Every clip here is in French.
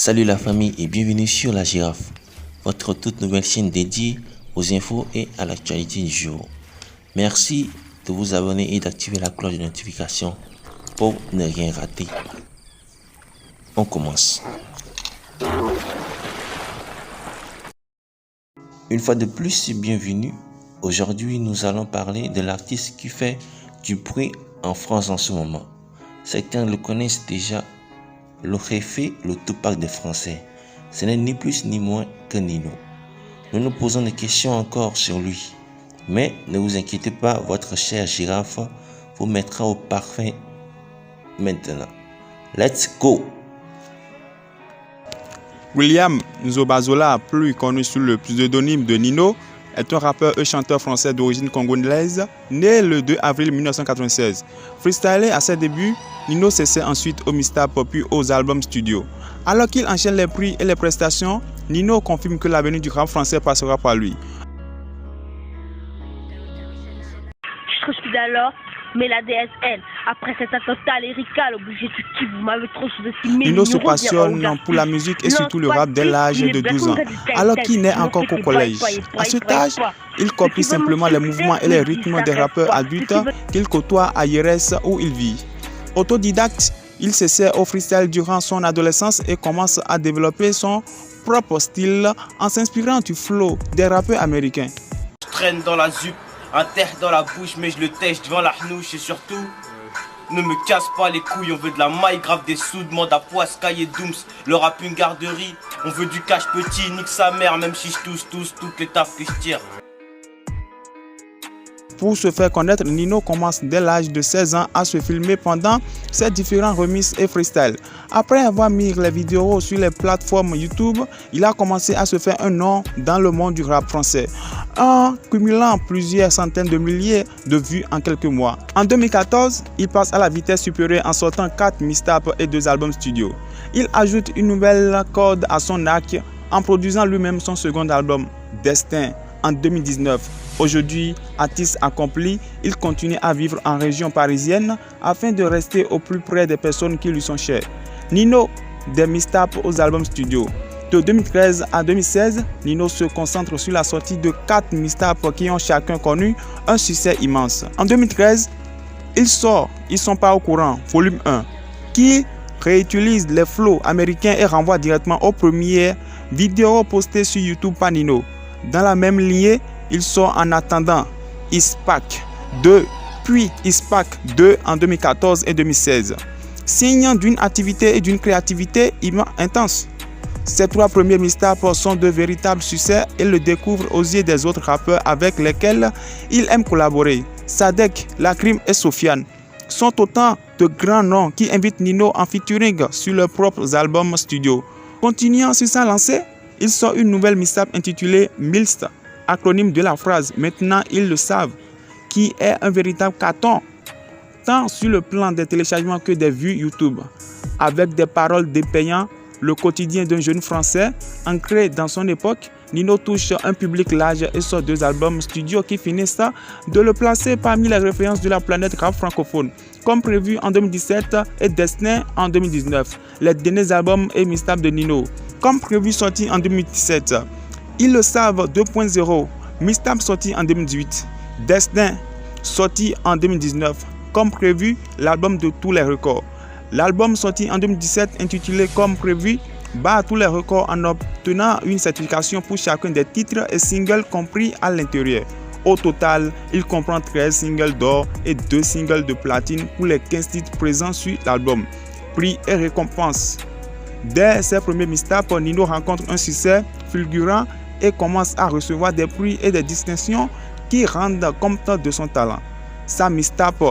Salut la famille et bienvenue sur La Girafe, votre toute nouvelle chaîne dédiée aux infos et à l'actualité du jour. Merci de vous abonner et d'activer la cloche de notification pour ne rien rater. On commence. Une fois de plus, bienvenue. Aujourd'hui, nous allons parler de l'artiste qui fait du bruit en France en ce moment. Certains le connaissent déjà, le Jefe, le Tupac des Français. Ce n'est ni plus ni moins que Nino. Nous nous posons des questions encore sur lui. Mais ne vous inquiétez pas, votre chère girafe vous mettra au parfum maintenant. Let's go! William Nzobazola, plus connu sous le pseudonyme de Nino, est un rappeur et chanteur français d'origine congolaise, né le 2 avril 1996. Freestylé à ses débuts, Nino s'essaie ensuite au mixtape puis aux albums studio. Alors qu'il enchaîne les prix et les prestations, Nino confirme que l'avenir du rap français passera par lui. Je suis trop speed alors, mais la DSL, après cet attentat lyrical, obligé de qui vous m'avez trop sous-estimé. Nino se passionne pour la musique et surtout le rap dès l'âge de 12 ans, alors qu'il n'est encore qu'au collège. À cet âge, il copie simplement les mouvements et les rythmes des rappeurs adultes qu'il côtoie à Yerès où il vit. Autodidacte, il s'essaie au freestyle durant son adolescence et commence à développer son propre style en s'inspirant du flow des rappeurs américains. Je traîne dans la zup, un terre dans la bouche, mais je le tèche devant la hnouche et surtout, ne me casse pas les couilles, on veut de la maille, grave des sous, demande à Poiscaille et Dooms, le rap une garderie, on veut du cash petit, nique sa mère, même si je tousse toutes les taffes que je tire. Pour se faire connaître, Nino commence dès l'âge de 16 ans à se filmer pendant ses différents remixes et freestyles. Après avoir mis les vidéos sur les plateformes YouTube, il a commencé à se faire un nom dans le monde du rap français, en cumulant plusieurs centaines de milliers de vues en quelques mois. En 2014, il passe à la vitesse supérieure en sortant 4 mixtapes et 2 albums studio. Il ajoute une nouvelle corde à son arc en produisant lui-même son second album, Destin, en 2019. Aujourd'hui, artiste accompli, il continue à vivre en région parisienne afin de rester au plus près des personnes qui lui sont chères. Nino, des mixtapes aux albums studio. De 2013 à 2016, Nino se concentre sur la sortie de 4 mixtapes qui ont chacun connu un succès immense. En 2013, il sort Ils sont pas au courant, volume 1, qui réutilise les flows américains et renvoie directement aux premières vidéos postées sur YouTube par Nino. Dans la même lignée, il sort En attendant Ispac 2, puis Ispac 2 en 2014 et 2016. Signe d'une activité et d'une créativité intense. Ces 3 premiers mixtapes sont de véritables succès et le découvre aux yeux des autres rappeurs avec lesquels il aime collaborer. Sadek, Lacrim et Sofiane sont autant de grands noms qui invitent Nino en featuring sur leurs propres albums studio. Continuant sur sa lancée, il sort une nouvelle mixtape intitulée Milst, acronyme de la phrase « Maintenant ils le savent », qui est un véritable carton, tant sur le plan des téléchargements que des vues YouTube. Avec des paroles dépeignant le quotidien d'un jeune Français, ancré dans son époque, Nino touche un public large et sort 2 albums studio qui finissent de le placer parmi les références de la planète rap francophone, comme prévu en 2017 et Destin en 2019, les derniers albums et mixtapes de Nino, comme prévu sorti en 2017. Ils le savent 2.0, mixtape sorti en 2018, Destin sorti en 2019, comme prévu l'album de tous les records. L'album sorti en 2017 intitulé comme prévu bat tous les records en obtenant une certification pour chacun des titres et singles compris à l'intérieur. Au total, il comprend 13 singles d'or et 2 singles de platine pour les 15 titres présents sur l'album. Prix et récompenses. Dès ses premiers mixtapes, Nino rencontre un succès fulgurant et commence à recevoir des prix et des distinctions qui rendent compte de son talent. Sa mixtape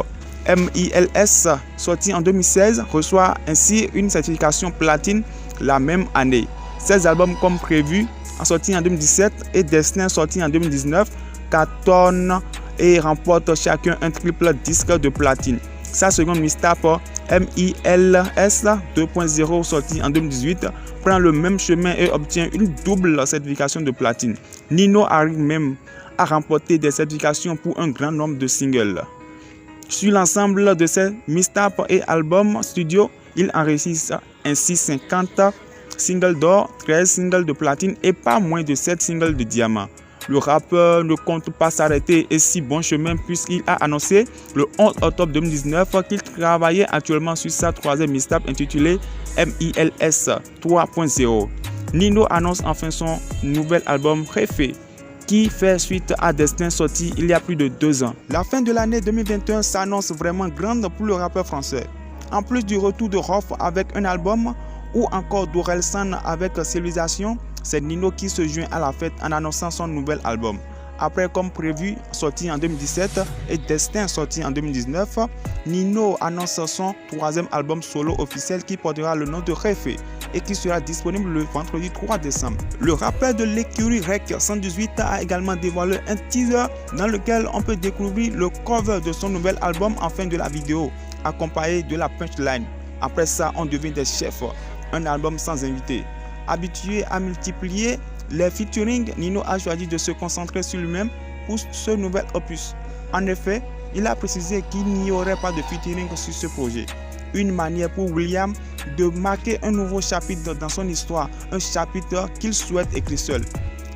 MILS, sorti en 2016, reçoit ainsi une certification platine la même année. 16 albums comme prévu, sortis en 2017 et Destin sorti en 2019, cartonnent et remportent chacun un triple disque de platine. Sa seconde mixtape MILS 2.0 sorti en 2018 prend le même chemin et obtient une double certification de platine. Nino arrive même à remporter des certifications pour un grand nombre de singles. Sur l'ensemble de ses mixtapes et albums studio, il enregistre ainsi 50 singles d'or, 13 singles de platine et pas moins de 7 singles de diamant. Le rappeur ne compte pas s'arrêter et si bon chemin puisqu'il a annoncé le 11 octobre 2019 qu'il travaillait actuellement sur sa troisième mixtape intitulée MILS 3.0. Nino annonce enfin son nouvel album Refait, qui fait suite à Destin sorti il y a plus de 2 ans. La fin de l'année 2021 s'annonce vraiment grande pour le rappeur français. En plus du retour de Rof avec un album ou encore d'Orelsan avec Civilisation, c'est Nino qui se joint à la fête en annonçant son nouvel album. Après, comme prévu, sorti en 2017 et Destin sorti en 2019, Nino annonce son troisième album solo officiel qui portera le nom de Refait et qui sera disponible le vendredi 3 décembre. Le rappeur de l'écurie Rec 118 a également dévoilé un teaser dans lequel on peut découvrir le cover de son nouvel album en fin de la vidéo, accompagné de la punchline. Après ça, on devient des chefs. Un album sans invité. Habitué à multiplier les featuring, Nino a choisi de se concentrer sur lui-même pour ce nouvel opus. En effet, il a précisé qu'il n'y aurait pas de featuring sur ce projet. Une manière pour William de marquer un nouveau chapitre dans son histoire, un chapitre qu'il souhaite écrire seul.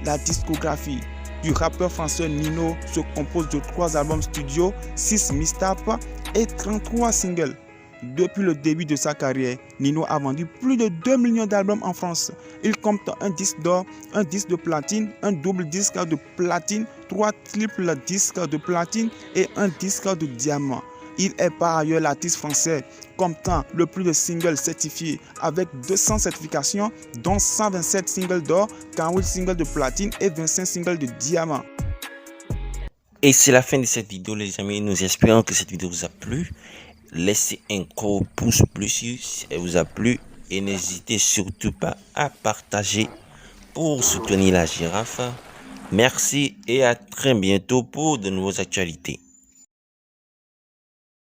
La discographie du rappeur français Nino se compose de 3 albums studio, 6 mixtapes et 33 singles. Depuis le début de sa carrière, Nino a vendu plus de 2 millions d'albums en France. Il compte un disque d'or, un disque de platine, un double disque de platine, 3 triples disques de platine et un disque de diamant. Il est par ailleurs l'artiste français comptant le plus de singles certifiés avec 200 certifications, dont 127 singles d'or, 48 singles de platine et 25 singles de diamant. Et c'est la fin de cette vidéo les amis, nous espérons que cette vidéo vous a plu. Laissez un gros pouce bleu si elle vous a plu et n'hésitez surtout pas à partager pour soutenir la girafe. Merci et à très bientôt pour de nouvelles actualités.